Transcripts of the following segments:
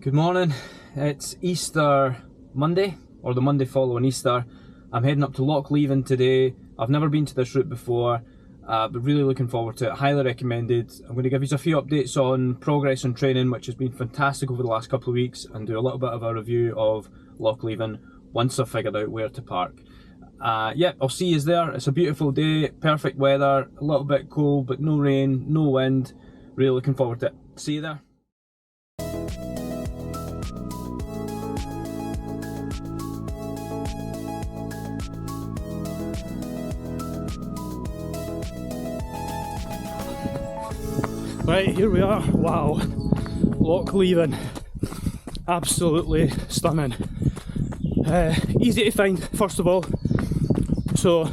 Good morning, it's Easter Monday, or the Monday following Easter. I'm heading up to Loch Leven today. I've never been to this route before, but really looking forward to it. Highly recommended. I'm going to give you a few updates on progress and training, which has been fantastic over the last couple of weeks, and do a little bit of a review of Loch Leven once I've figured out where to park. Yeah, I'll see you there. It's a beautiful day, perfect weather, a little bit cold, but no rain, no wind. Really looking forward to it. See you there. Right, here we are. Wow, Loch Leven, absolutely stunning. Easy to find, first of all. So,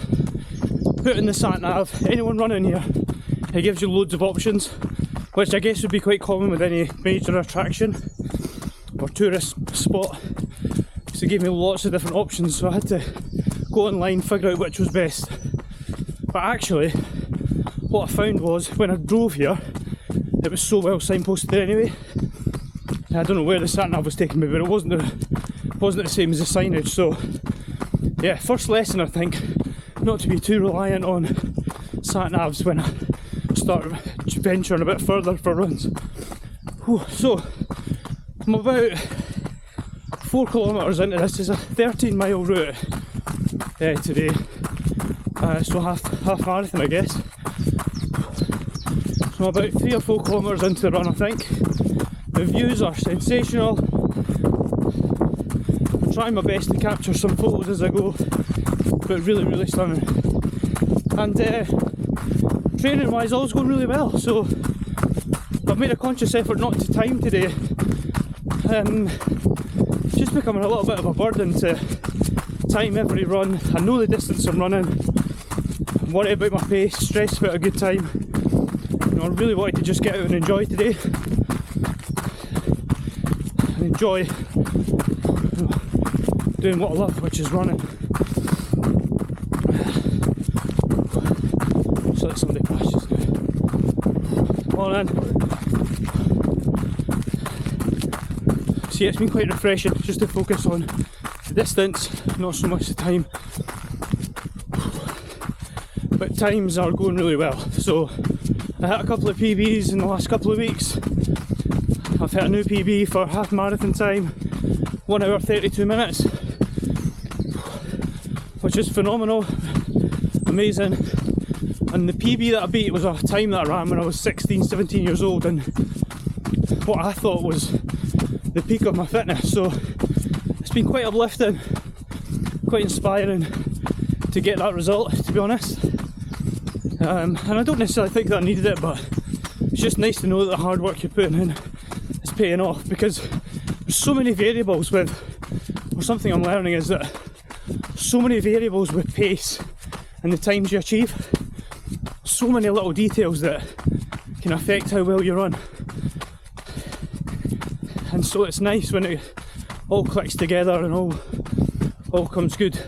put in the sat nav. Anyone running here, it gives you loads of options, which I guess would be quite common with any major attraction or tourist spot. So it gave me lots of different options, so I had to go online, figure out which was best. But actually, what I found was, when I drove here, it was so well signposted anyway. I don't know where the sat nav was taking me, but it wasn't the same as the signage. So yeah, first lesson, I think, not to be too reliant on sat navs when I start venturing a bit further for runs. Whew, so I'm about 4 kilometres into this. Is a 13-mile route today, so half marathon, I guess. So I'm about 3 or 4 kilometres into the run, I think. The views are sensational. I'm trying my best to capture some photos as I go, but really stunning. And training wise, all's going really well. So I've made a conscious effort not to time today. Just becoming a little bit of a burden to time every run. I know the distance I'm running, I'm worried about my pace, stressed about a good time. I really wanted to just get out and enjoy today, and enjoy doing what I love, which is running. So let somebody pass just now. Morning. So yeah, it's been quite refreshing just to focus on the distance, not so much the time. But times are going really well. So I hit a couple of PBs in the last couple of weeks. I've hit a new PB for half marathon time, 1 hour 32 minutes, which is phenomenal, amazing. And the PB that I beat was a time that I ran when I was 16, 17 years old, and what I thought was the peak of my fitness. So it's been quite uplifting, quite inspiring to get that result, to be honest. And I don't necessarily think that I needed it, but it's just nice to know that the hard work you're putting in is paying off, because there's so many variables with, or something I'm learning is that so many variables with pace and the times you achieve, so many little details that can affect how well you run. And so it's nice when it all clicks together and all comes good.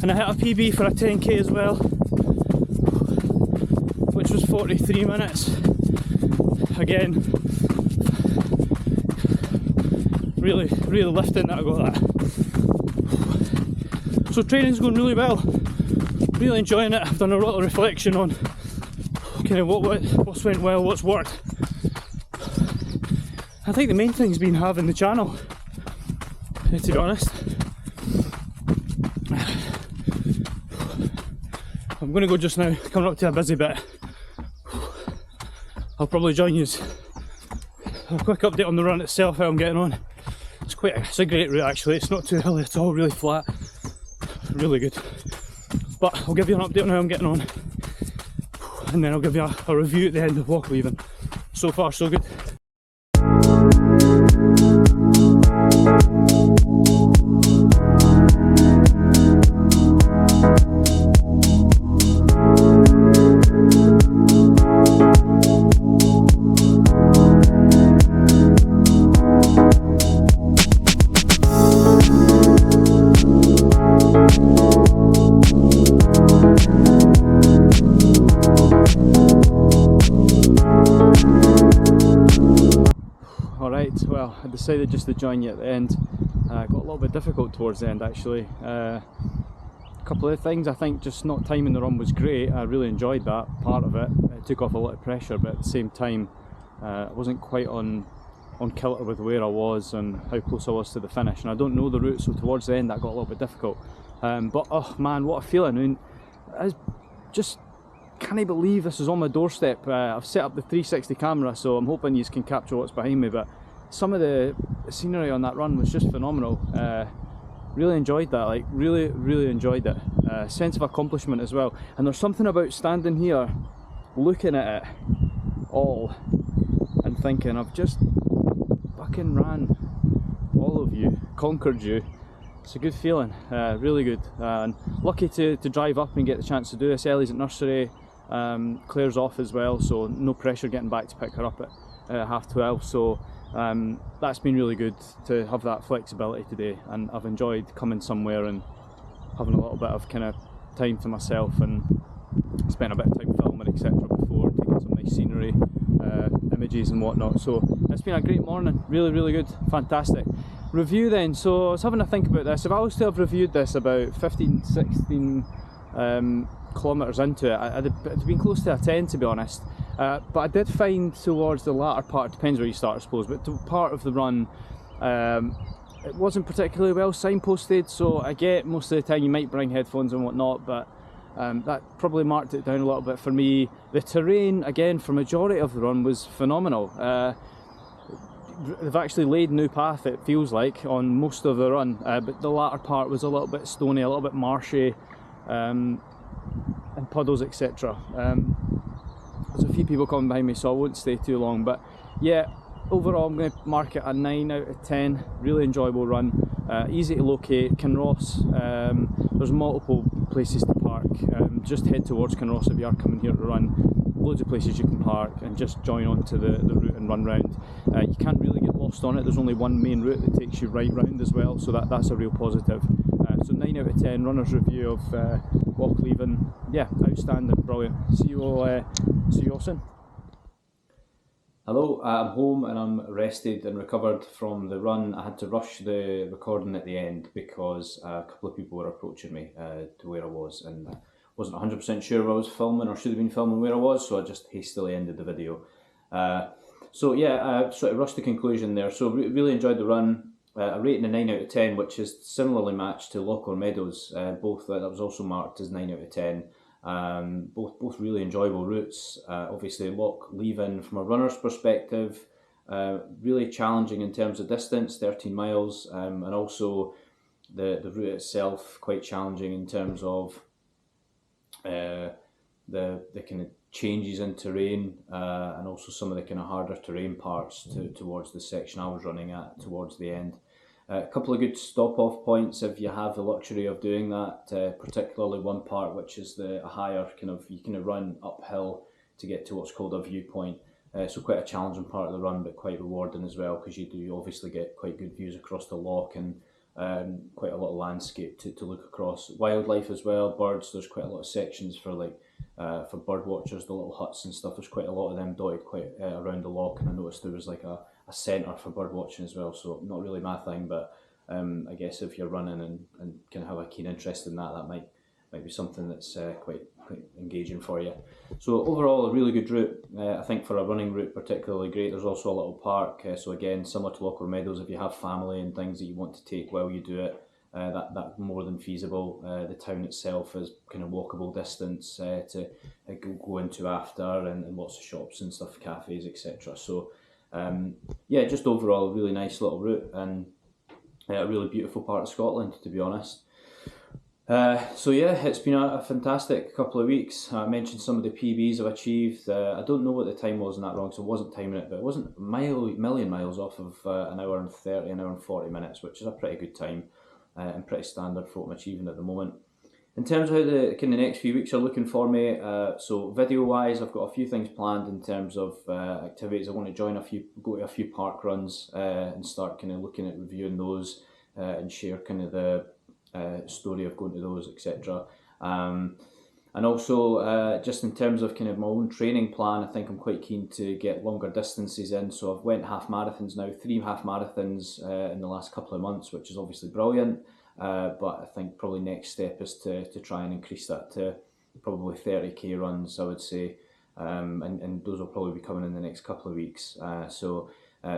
And I hit a PB for a 10k as well, which was 43 minutes. Again, really lifting that I got that. So training's going really well, really enjoying it. I've done a lot of reflection on kind of what's went well, what's worked. I think the main thing's been having the channel, to be honest. I'm going to go just now, coming up to a busy bit. I'll probably join you. A quick update on the run itself, how I'm getting on. It's a great route actually, it's not too hilly at all, really flat, really good. But I'll give you an update on how I'm getting on, and then I'll give you a review at the end of Loch Leven. So far so good. Alright, well, I decided just to join you at the end. Got a little bit difficult towards the end actually. A couple of things, I think just not timing the run was great. I really enjoyed that part of it. It took off a lot of pressure, but at the same time I wasn't quite on kilter with where I was and how close I was to the finish, and I don't know the route, so towards the end that got a little bit difficult. But oh man, what a feeling. I mean, I just can't believe this is on my doorstep. I've set up the 360 camera, so I'm hoping you can capture what's behind me, but some of the scenery on that run was just phenomenal. Really enjoyed that, like really enjoyed it. Sense of accomplishment as well, and there's something about standing here looking at it all and thinking I've just fucking ran all of you, conquered you. It's a good feeling, really good, and lucky to drive up and get the chance to do this. Ellie's at nursery, Claire's off as well, so no pressure getting back to pick her up at 12:30, so that's been really good to have that flexibility today, and I've enjoyed coming somewhere and having a little bit of kind of time to myself, and spent a bit of time filming etc before, taking some nice scenery, images and whatnot. So it's been a great morning, really good, fantastic. Review then, so I was having to think about this. If I was to have reviewed this about 15-16 kilometres into it, it'd been close to a 10 to be honest. But I did find towards the latter part, depends where you start I suppose, but to part of the run it wasn't particularly well signposted, so I get most of the time you might bring headphones and whatnot, but that probably marked it down a little bit for me. The terrain, again, for majority of the run was phenomenal. They've actually laid new path, it feels like, on most of the run, but the latter part was a little bit stony, a little bit marshy, and puddles etc. There's a few people coming behind me, so I won't stay too long, but yeah, overall I'm going to mark it a 9 out of 10. Really enjoyable run, easy to locate. Kinross, there's multiple places to park. Just head towards Kinross if you are coming here to run. Loads of places you can park and just join onto the route and run round. You can't really get lost on it, there's only one main route that takes you right round as well, so that's a real positive. So 9 out of 10, runner's review of Loch Leven. Yeah, outstanding, brilliant. See you all soon. Hello, I'm home and I'm rested and recovered from the run. I had to rush the recording at the end because a couple of people were approaching me to where I was, and I wasn't 100% sure if I was filming or should have been filming where I was, so I just hastily ended the video. So yeah, sort of rushed to conclusion there. So really enjoyed the run. A rating of 9 out of 10, which is similarly matched to Loch Meadows, both that was also marked as 9 out of 10. Both really enjoyable routes. Obviously Loch Leven from a runner's perspective, really challenging in terms of distance, 13 miles, and also the route itself quite challenging in terms of the kind of changes in terrain, and also some of the kind of harder terrain parts towards the section I was running at towards the end. A couple of good stop-off points if you have the luxury of doing that, particularly one part which is a higher kind of, you kind of run uphill to get to what's called a viewpoint. So quite a challenging part of the run, but quite rewarding as well, because you do obviously get quite good views across the loch, and quite a lot of landscape to look across. Wildlife as well, birds, there's quite a lot of sections for for bird watchers, the little huts and stuff. There's quite a lot of them dotted quite around the loch, and I noticed there was like a centre for bird watching as well, so not really my thing, but I guess if you're running and kind of have a keen interest in that, that might be something that's quite engaging for you. So overall a really good route, I think for a running route particularly great. There's also a little park, so again similar to Loch Meadows, if you have family and things that you want to take while you do it, that's more than feasible. The town itself is kind of walkable distance to go into after, and lots of shops and stuff, cafes etc. So yeah, just overall a really nice little route, and a really beautiful part of Scotland, to be honest. So yeah, it's been a fantastic couple of weeks. I mentioned some of the PBs I've achieved. I don't know what the time was in that run, so I wasn't timing it, but it wasn't a million miles off of an hour and 30, an hour and 40 minutes, which is a pretty good time, and pretty standard for what I'm achieving at the moment. In terms of how the next few weeks are looking for me, so video wise, I've got a few things planned in terms of activities. I want to go to a few park runs and start kind of looking at reviewing those, and share kind of the story of going to those, etc. And also, just in terms of kind of my own training plan, I think I'm quite keen to get longer distances in. So I've went half marathons now, 3 half marathons in the last couple of months, which is obviously brilliant. But I think probably next step is to try and increase that to probably 30k runs, I would say. And those will probably be coming in the next couple of weeks.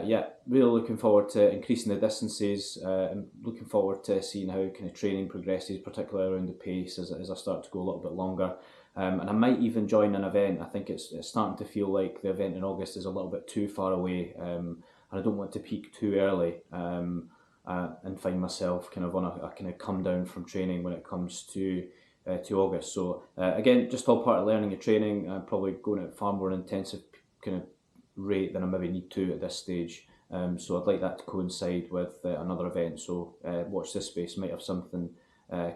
Yeah, really looking forward to increasing the distances. And looking forward to seeing how kind of training progresses, particularly around the pace as I start to go a little bit longer. And I might even join an event. I think it's starting to feel like the event in August is a little bit too far away, and I don't want to peak too early and find myself kind of on a kind of come down from training when it comes to August. So again, just all part of learning and training. I'm probably going at far more intensive kind of rate than I maybe need to at this stage. So I'd like that to coincide with another event. So watch this space, might have something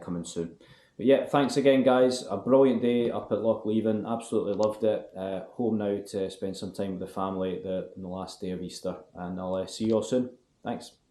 coming soon. But yeah, thanks again, guys. A brilliant day up at Loch Leven. Absolutely loved it. Home now to spend some time with the family in the last day of Easter, and I'll see you all soon. Thanks.